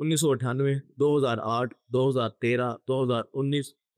1998, 2008, 2013, 2019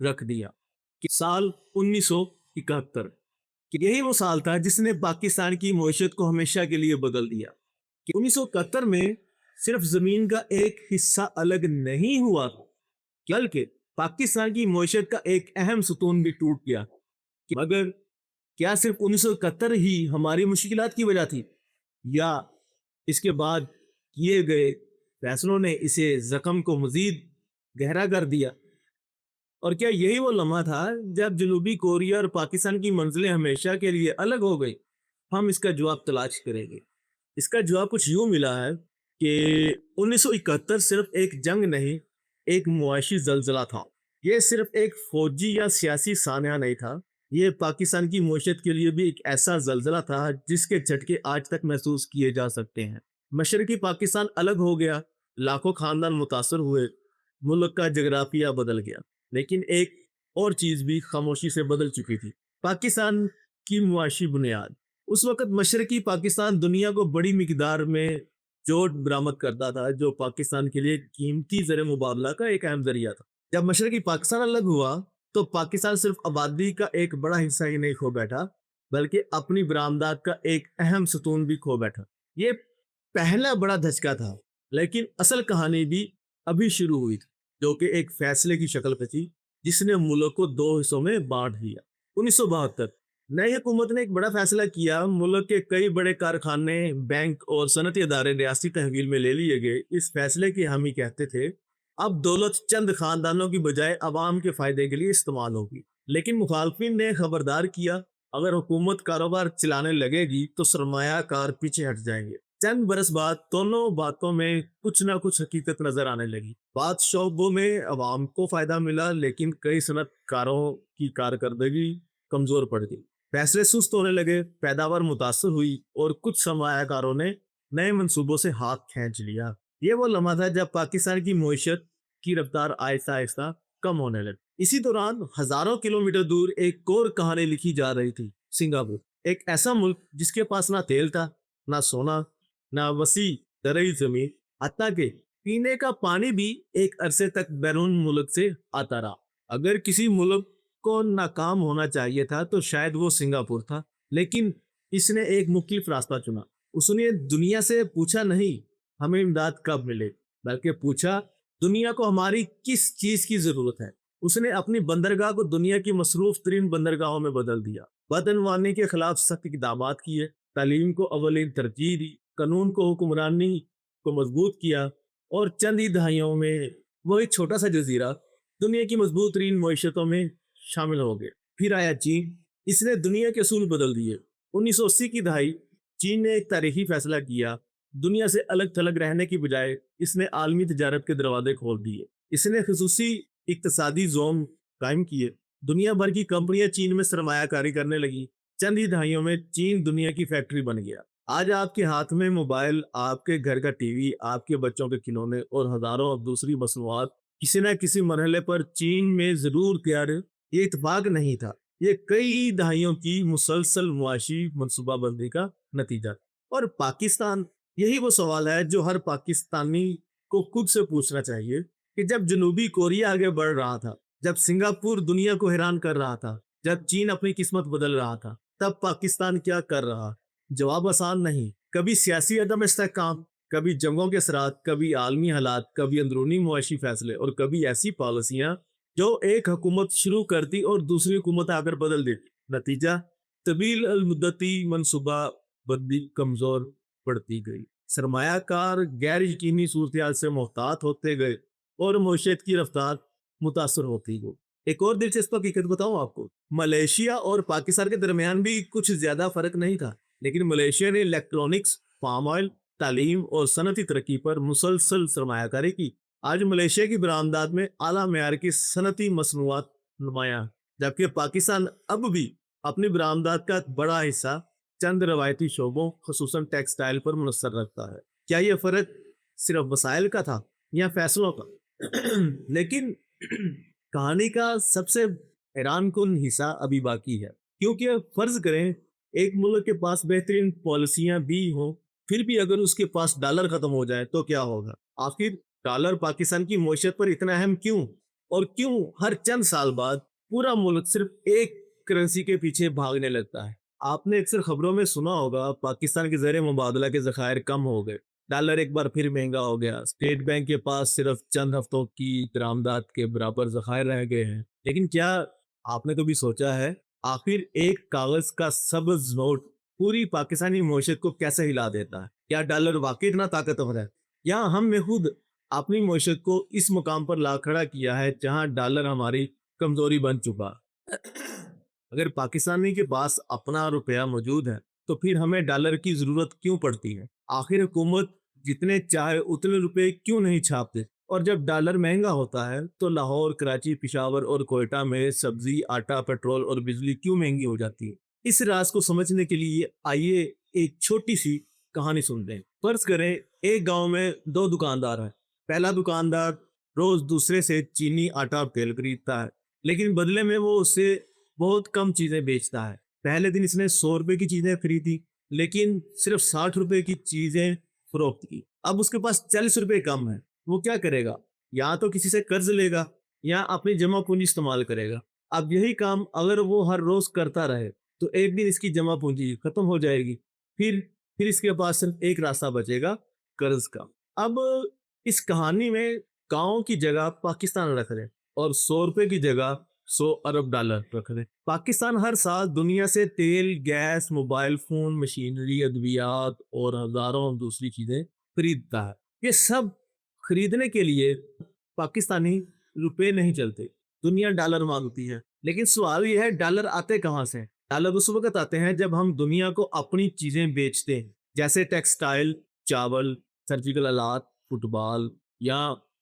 رکھ دیا کہ سال 1971 کہ یہی وہ سال تھا جس نے پاکستان کی معیشت کو ہمیشہ کے لیے بدل دیا کہ 1971 میں صرف زمین کا ایک حصہ الگ نہیں ہوا بلکہ پاکستان کی معیشت کا ایک اہم ستون بھی ٹوٹ گیا مگر کیا صرف 1971 ہی ہماری مشکلات کی وجہ تھی یا اس کے بعد کیے گئے فیصلوں نے اسے زخم کو مزید گہرا کر دیا اور کیا یہی وہ لمحہ تھا جب جنوبی کوریا اور پاکستان کی منزلیں ہمیشہ کے لیے الگ ہو گئی؟ ہم اس کا جواب تلاش کریں گے۔ اس کا جواب کچھ یوں ملا ہے کہ 1971 صرف ایک جنگ نہیں، ایک معاشی زلزلہ تھا۔ یہ صرف ایک فوجی یا سیاسی سانحہ نہیں تھا، یہ پاکستان کی معیشت کے لیے بھی ایک ایسا زلزلہ تھا جس کے جھٹکے آج تک محسوس کیے جا سکتے ہیں۔ مشرقی پاکستان الگ ہو گیا، لاکھوں خاندان متاثر ہوئے، ملک کا جغرافیہ بدل گیا، لیکن ایک اور چیز بھی خاموشی سے بدل چکی تھی، پاکستان کی معاشی بنیاد۔ اس وقت مشرقی پاکستان دنیا کو بڑی مقدار میں جوٹ برآمد کرتا تھا جو پاکستان کے لیے قیمتی زر مبادلہ کا ایک اہم ذریعہ تھا۔ جب مشرقی پاکستان الگ ہوا تو پاکستان صرف آبادی کا ایک بڑا حصہ ہی نہیں کھو بیٹھا بلکہ اپنی برآمدات کا ایک اہم ستون بھی کھو بیٹھا۔ یہ پہلا بڑا دھچکا تھا، لیکن اصل کہانی بھی ابھی شروع ہوئی تھی، جو کہ ایک فیصلے کی شکل پہ تھی جس نے ملک کو دو حصوں میں بانٹ دیا۔ 1972 نئی حکومت نے ایک بڑا فیصلہ کیا، ملک کے کئی بڑے کارخانے، بینک اور صنعتی ادارے ریاستی تحویل میں لے لیے گئے۔ اس فیصلے کی حامی کہتے تھے اب دولت چند خاندانوں کی بجائے عوام کے فائدے کے لیے استعمال ہوگی، لیکن مخالفین نے خبردار کیا اگر حکومت کاروبار چلانے لگے گی تو سرمایہ کار پیچھے ہٹ جائیں گے۔ چند برس بعد دونوں باتوں میں کچھ نہ کچھ حقیقت نظر آنے لگی۔ بعض شعبوں میں عوام کو فائدہ ملا لیکن کئی صنعت کاروں کی کارکردگی کمزور پڑ گئی، فیصلے سست ہونے لگے، پیداوار متاثر ہوئی اور کچھ سرمایہ کاروں نے نئے منصوبوں سے ہاتھ کھینچ لیا۔ یہ وہ لمحہ تھا جب پاکستان کی معیشت کی رفتار آہستہ آہستہ کم ہونے لگی۔ اسی دوران ہزاروں کلومیٹر دور ایک اور کہانی لکھی جا رہی تھی، سنگاپور، ایک ایسا ملک جس کے پاس نہ تیل تھا، نہ سونا، نہ وسیع زرعی زمین، حتیٰ کہ پینے کا پانی بھی ایک عرصے تک بیرون ملک سے آتا رہا۔ اگر کسی ملک کو ناکام ہونا چاہیے تھا تو شاید وہ سنگاپور تھا، لیکن اس نے ایک مختلف راستہ چنا۔ اس نے دنیا سے پوچھا نہیں ہمیں امداد کب ملے، بلکہ پوچھا دنیا کو ہماری کس چیز کی ضرورت ہے۔ اس نے اپنی بندرگاہ کو دنیا کی مصروف ترین بندرگاہوں میں بدل دیا، بدعنوانی کے خلاف سخت اقدامات کیے، تعلیم کو اولین ترجیح دی، قانون کو حکمرانی کو مضبوط کیا، اور چند ہی دہائیوں میں وہ ایک چھوٹا سا جزیرہ دنیا کی مضبوط ترین معیشتوں میں شامل ہو گئے۔ پھر آیا چین، اس نے دنیا کے اصول بدل دیے۔ 1980 کی دہائی چین نے ایک تاریخی فیصلہ کیا، دنیا سے الگ تھلگ رہنے کی بجائے اس نے عالمی تجارت کے دروازے کھول دیے۔ اس نے خصوصی اقتصادی زون قائم کیے، دنیا بھر کی کمپنیاں چین میں سرمایہ کاری کرنے لگی۔ چند ہی دہائیوں میں چین دنیا کی فیکٹری بن گیا۔ آج آپ کے ہاتھ میں موبائل، آپ کے گھر کا ٹی وی، آپ کے بچوں کے کھلونے اور ہزاروں دوسری مصنوعات کسی نہ کسی مرحلے پر چین میں ضرور تیار۔ یہ اتفاق نہیں تھا، یہ کئی دہائیوں کی مسلسل معاشی منصوبہ بندی کا نتیجہ تھا۔ اور پاکستان، یہی وہ سوال ہے جو ہر پاکستانی کو خود سے پوچھنا چاہیے کہ جب جنوبی کوریا آگے بڑھ رہا تھا، جب سنگاپور دنیا کو حیران کر رہا تھا، جب چین اپنی قسمت بدل رہا تھا، تب پاکستان کیا کر رہا؟ جواب آسان نہیں، کبھی سیاسی عدم استحکام، کبھی جنگوں کے اثرات، کبھی عالمی حالات، کبھی اندرونی معاشی فیصلے، اور کبھی ایسی پالیسیاں جو ایک حکومت شروع کرتی اور دوسری حکومت آ کر بدل دیتی۔ نتیجہ طویل المدتی منصوبہ بندی کمزور پڑتی گئی، سرمایہ کار غیر یقینی صورتحال سے محتاط ہوتے گئے اور معیشت کی رفتار متاثر ہوتی گئی۔ ایک اور دلچسپ حقیقت بتاؤں آپ کو، ملیشیا اور پاکستان کے درمیان بھی کچھ زیادہ فرق نہیں تھا، لیکن ملیشیا نے الیکٹرانکس، پام آئل، تعلیم اور صنعتی ترقی پر مسلسل سرمایہ کاری کی۔ آج ملیشیا کی برآمدات میں اعلیٰ معیار کی صنعتی مصنوعات نمایاں ہیں، جبکہ پاکستان اب بھی اپنی برآمدات کا بڑا حصہ چند روایتی شعبوں خصوصاً ٹیکسٹائل پر منحصر رکھتا ہے۔ کیا یہ فرق صرف وسائل کا تھا یا فیصلوں کا؟ لیکن کہانی کا سب سے حیران کن حصہ ابھی باقی ہے، کیونکہ فرض کریں ایک ملک کے پاس بہترین پالیسیاں بھی ہوں، پھر بھی اگر اس کے پاس ڈالر ختم ہو جائے تو کیا ہوگا؟ آخر ڈالر پاکستان کی معیشت پر اتنا اہم کیوں؟ اور کیوں ہر چند سال بعد پورا ملک صرف ایک کرنسی کے پیچھے بھاگنے لگتا ہے؟ آپ نے اکثر خبروں میں سنا ہوگا پاکستان کے زیر مبادلہ کے ذخائر کم ہو گئے، ڈالر ایک بار پھر مہنگا ہو گیا، اسٹیٹ بینک کے پاس صرف چند ہفتوں کی درآمدات کے برابر ذخائر رہ گئے ہیں۔ لیکن کیا آپ نے کبھی سوچا ہے آخر ایک کاغذ کا سبز نوٹ پوری پاکستانی معیشت کو کیسے ہلا دیتا ہے؟ کیا ڈالر واقعی اتنا طاقتور ہے، یا ہم نے خود اپنی معیشت کو اس مقام پر لا کھڑا کیا ہے جہاں ڈالر ہماری کمزوری بن چکا؟ اگر پاکستانی کے پاس اپنا روپیہ موجود ہے تو پھر ہمیں ڈالر کی ضرورت کیوں پڑتی ہے؟ آخر حکومت جتنے چاہے اتنے روپے کیوں نہیں چھاپتے؟ اور جب ڈالر مہنگا ہوتا ہے تو لاہور، کراچی، پشاور اور کوئٹہ میں سبزی، آٹا، پیٹرول اور بجلی کیوں مہنگی ہو جاتی ہے؟ اس راز کو سمجھنے کے لیے آئیے ایک چھوٹی سی کہانی سنتے ہیں۔ فرض کریں ایک گاؤں میں دو دکاندار ہیں۔ پہلا دکاندار روز دوسرے سے چینی، آٹا اور تیل خریدتا ہے، لیکن بدلے میں وہ اسے بہت کم چیزیں بیچتا ہے۔ پہلے دن اس نے 100 روپے کی چیزیں خریدی، لیکن صرف 60 روپے کی چیزیں فروخت کی۔ اب اس کے پاس 40 روپے کم ہے۔ وہ کیا کرے گا؟ یا تو کسی سے قرض لے گا یا اپنی جمع پونجی استعمال کرے گا۔ اب یہی کام اگر وہ ہر روز کرتا رہے تو ایک دن اس کی جمع پونجی ختم ہو جائے گی، پھر اس کے پاس صرف ایک راستہ بچے گا، قرض کا۔ اب اس کہانی میں گاؤں کی جگہ پاکستان رکھ دیں اور 100 روپے کی جگہ 100 ارب ڈالر رکھ دیں۔ پاکستان ہر سال دنیا سے تیل، گیس، موبائل فون، مشینری، ادویات اور ہزاروں دوسری چیزیں خریدتا ہے۔ یہ سب خریدنے کے لیے پاکستانی روپے نہیں چلتے، دنیا ڈالر مانگتی ہے۔ لیکن سوال یہ ہے ڈالر آتے کہاں سے؟ ڈالر اس وقت آتے ہیں جب ہم دنیا کو اپنی چیزیں بیچتے ہیں، جیسے ٹیکسٹائل، چاول، سرجیکل آلات، فٹ بال، یا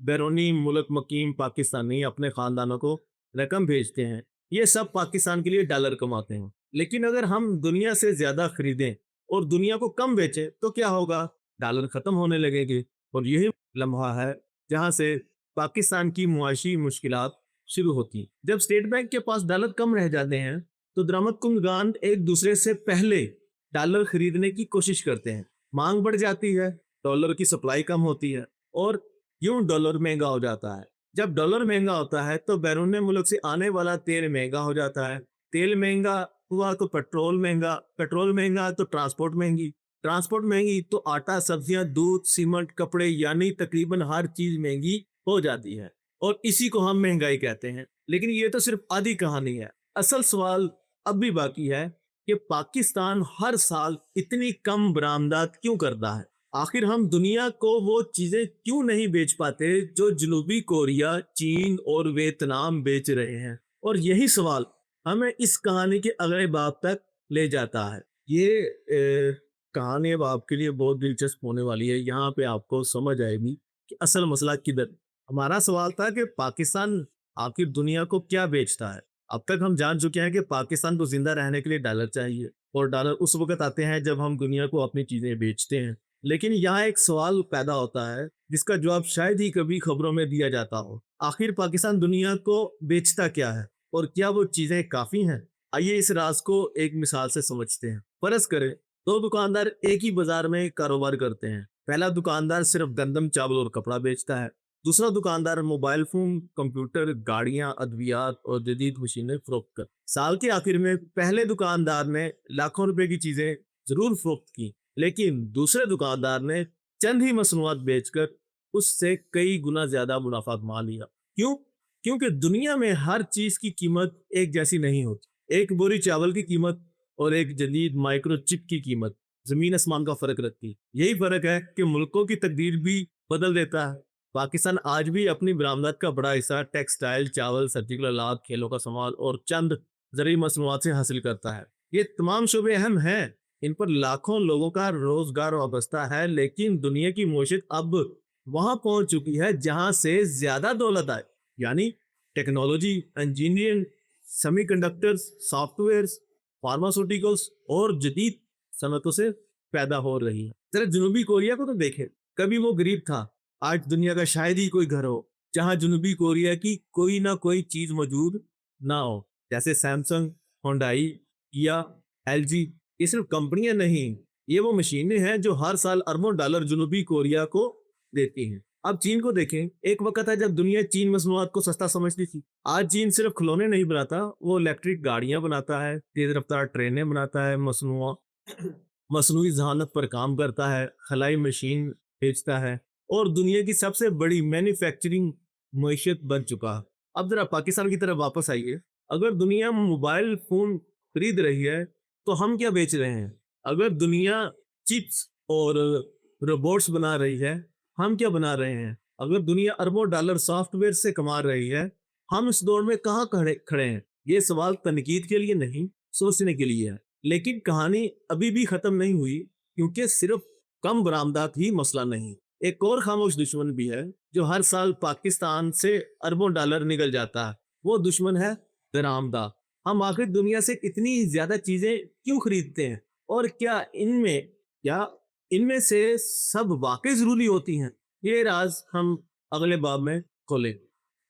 بیرونی ملک مقیم پاکستانی اپنے خاندانوں کو رقم بھیجتے ہیں۔ یہ سب پاکستان کے لیے ڈالر کماتے ہیں۔ لیکن اگر ہم دنیا سے زیادہ خریدیں اور دنیا کو کم بیچیں تو کیا ہوگا؟ ڈالر ختم ہونے لگے گے، اور یہی لمحہ ہے جہاں سے پاکستان کی معاشی مشکلات شروع ہوتی ہیں۔ جب اسٹیٹ بینک کے پاس ڈالر کم رہ جاتے ہیں تو درآمد کنندگان ایک دوسرے سے پہلے ڈالر خریدنے کی کوشش کرتے ہیں، مانگ بڑھ جاتی ہے، ڈالر کی سپلائی کم ہوتی ہے، اور یوں ڈالر مہنگا ہو جاتا ہے۔ جب ڈالر مہنگا ہوتا ہے تو بیرون ملک سے آنے والا تیل مہنگا ہو جاتا ہے، تیل مہنگا ہوا تو پیٹرول مہنگا، پیٹرول مہنگا تو ٹرانسپورٹ مہنگی، ٹرانسپورٹ مہنگی تو آٹا، سبزیاں، دودھ، سیمنٹ، کپڑے، یعنی تقریباً ہر چیز مہنگی ہو جاتی ہے، اور اسی کو ہم مہنگائی کہتے ہیں۔ لیکن یہ تو صرف آدھی کہانی ہے۔ اصل سوال اب بھی باقی ہے کہ پاکستان ہر سال اتنی کم برآمدات کیوں کرتا ہے؟ آخر ہم دنیا کو وہ چیزیں کیوں نہیں بیچ پاتے جو جنوبی کوریا، چین اور ویتنام بیچ رہے ہیں؟ اور یہی سوال ہمیں اس کہانی کے اگلے باب تک لے جاتا ہے۔ یہ کہانی اب آپ کے لیے بہت دلچسپ ہونے والی ہے۔ یہاں پہ آپ کو سمجھ آئے گی کہ اصل مسئلہ کدھر۔ ہمارا سوال تھا کہ پاکستان آخر دنیا کو کیا بیچتا ہے۔ اب تک ہم جان چکے ہیں کہ پاکستان کو زندہ رہنے کے لیے ڈالر چاہیے، اور ڈالر اس وقت آتے ہیں جب ہم دنیا کو اپنی چیزیں بیچتے ہیں۔ لیکن یہاں ایک سوال پیدا ہوتا ہے جس کا جواب شاید ہی کبھی خبروں میں دیا جاتا ہو۔ آخر پاکستان دنیا کو بیچتا کیا ہے، اور کیا وہ چیزیں کافی ہیں؟ آئیے اس راز کو ایک مثال سے سمجھتے ہیں۔ فرض کریں دو دکاندار ایک ہی بازار میں کاروبار کرتے ہیں۔ پہلا دکاندار صرف گندم، چاول اور کپڑا بیچتا ہے، دوسرا دکاندار موبائل فون، کمپیوٹر، گاڑیاں، ادویات اور جدید مشینیں فروخت کر۔ سال کے آخر میں پہلے دکاندار نے لاکھوں روپے کی چیزیں ضرور فروخت کی، لیکن دوسرے دکاندار نے چند ہی مصنوعات بیچ کر اس سے کئی گنا زیادہ منافع کما لیا۔ کیوں؟ کیونکہ دنیا میں ہر چیز کی قیمت ایک جیسی نہیں ہوتی۔ ایک بوری چاول کی قیمت اور ایک جدید مائکرو چپ کی قیمت زمین آسمان کا فرق رکھتی ہے۔ یہی فرق ہے کہ ملکوں کی تقدیر بھی بدل دیتا ہے۔ پاکستان آج بھی اپنی برآمدات کا بڑا حصہ ٹیکسٹائل، چاول، سرجیکل آلات، کھیلوں کا سامان اور چند زرعی مصنوعات سے حاصل کرتا ہے۔ یہ تمام شعبے اہم ہیں، ان پر لاکھوں لوگوں کا روزگار وابستہ ہے، لیکن دنیا کی معیشت اب وہاں پہنچ چکی ہے جہاں سے زیادہ دولت آئے، یعنی technology, engineering, semiconductors, softwares, pharmaceuticals اور جدید صنعتوں سے پیدا ہو رہی ہے۔ ذرا جنوبی کوریا کو تو دیکھیں، کبھی وہ غریب تھا، آج دنیا کا شاید ہی کوئی گھر ہو جہاں جنوبی کوریا کی کوئی نہ کوئی چیز موجود نہ ہو، جیسے سیمسنگ، ہونڈائی یا ایل جی۔ یہ صرف کمپنیاں نہیں، یہ وہ مشینیں ہیں جو ہر سال اربوں ڈالر جنوبی کوریا کو دیتی ہیں۔ اب چین کو دیکھیں، ایک وقت تھا جب دنیا چین مصنوعات کو سستا سمجھتی تھی۔ آج چین صرف کھلونے نہیں بناتا، وہ الیکٹرک گاڑیاں بناتا ہے، تیز رفتار ٹرینیں بناتا ہے، مصنوعی ذہانت پر کام کرتا ہے، خلائی مشین بھیجتا ہے، اور دنیا کی سب سے بڑی مینوفیکچرنگ معیشت بن چکا ہے۔ اب ذرا پاکستان کی طرف واپس آئیے۔ اگر دنیا موبائل فون خرید رہی ہے تو ہم کیا بیچ رہے ہیں؟ اگر دنیا چپس اور روبوٹس بنا رہی ہے، ہم کیا بنا رہے ہیں؟ اگر دنیا اربوں ڈالر سافٹ ویئر سے کما رہی ہے، ہم اس دور میں کہاں کھڑے ہیں؟ یہ سوال تنقید کے لیے نہیں، سوچنے کے لیے ہے۔ لیکن کہانی ابھی بھی ختم نہیں ہوئی، کیونکہ صرف کم برآمدات ہی مسئلہ نہیں، ایک اور خاموش دشمن بھی ہے جو ہر سال پاکستان سے اربوں ڈالر نکل جاتا ہے۔ وہ دشمن ہے درآمدات۔ ہم آخر دنیا سے اتنی زیادہ چیزیں کیوں خریدتے ہیں؟ اور کیا ان میں سے سب واقعی ضروری ہوتی ہیں؟ یہ راز ہم اگلے باب میں کھولیں۔